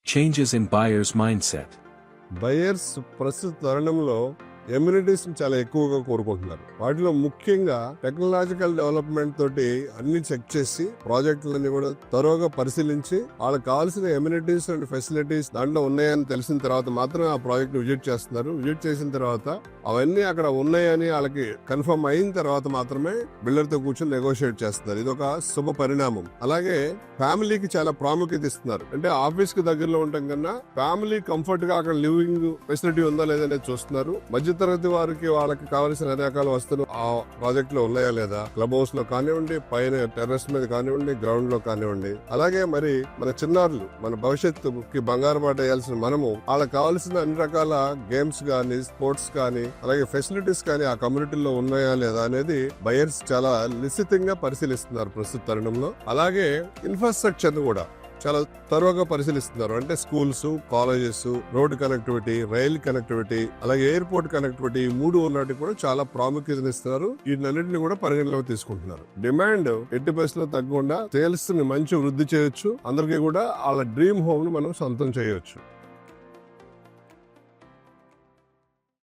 Changes in buyers' mindset. Buyers ప్రస్తుత తరుణంలో amenities చాలా ఎక్కువగా కోరుకుంటున్నారు. వాటిలో ముఖ్యంగా టెక్నాలజికల్ డెవలప్మెంట్ తోటి అన్ని చెక్ చేసి ప్రాజెక్టులన్నీ కూడా తరోగా పరిశీలించి వాళ్ళకి కావాల్సిన ఎమ్యూనిటీస్ అండ్ ఫెసిలిటీస్ దాంట్లో ఉన్నాయని తెలిసిన తర్వాత మాత్రమే ఆ ప్రాజెక్ట్ విజిట్ చేస్తున్నారు. విజిట్ చేసిన తర్వాత అవన్నీ అక్కడ ఉన్నాయని వాళ్ళకి కన్ఫర్మ్ అయిన తర్వాత మాత్రమే బిల్డర్ తో కూర్చొని నెగోషియేట్ చేస్తున్నారు. ఇది ఒక శుభ పరిణామం. అలాగే ఫ్యామిలీకి చాలా ప్రాముఖ్యత ఇస్తున్నారు. అంటే ఆఫీస్ కి దగ్గరలో ఉండటం కన్నా ఫ్యామిలీ కంఫర్ట్ గా అక్కడ లివింగ్ ఫెసిలిటీ ఉందా లేదనేది చూస్తున్నారు. మధ్యతరగతి వారికి వాళ్ళకి కావాల్సిన రకాల వస్తువులు ఆ ప్రాజెక్ట్ లో ఉన్నాయా లేదా, క్లబ్ హౌస్ లో కానివ్వండి, పైన టెర్రస్ మీద కానివ్వండి, గ్రౌండ్ లో కానివ్వండి. అలాగే మరి మన చిన్నారులు, మన భవిష్యత్తుకి బంగారు బాట వేయాల్సిన మనము వాళ్ళకి కావాల్సిన అన్ని రకాల గేమ్స్ గానీ, స్పోర్ట్స్ కానీ, అలాగే ఫెసిలిటీస్ కానీ ఆ కమ్యూనిటీలో ఉన్నాయా లేదా అనేది బయర్స్ చాలా నిశ్చితంగా పరిశీలిస్తున్నారు ప్రస్తుత తరుణంలో. అలాగే ఇన్ఫ్రాస్ట్రక్చర్ కూడా చాలా తరువుగా పరిశీలిస్తున్నారు. అంటే schools, colleges, road connectivity, rail connectivity, అలాగే ఎయిర్పోర్ట్ కనెక్టివిటీ, ఈ మూడు ఉన్నట్టు కూడా చాలా ప్రాముఖ్యతనిస్తున్నారు. వీటన్నిటిని కూడా పరిగణలోకి తీసుకుంటున్నారు. డిమాండ్ ఎట్టి పరిస్థితుల్లో తగ్గకుండా సేల్స్ ని మంచి వృద్ధి చేయొచ్చు. అందరికీ కూడా వాళ్ళ డ్రీమ్ హోమ్ ని మనం సొంతం చేయొచ్చు.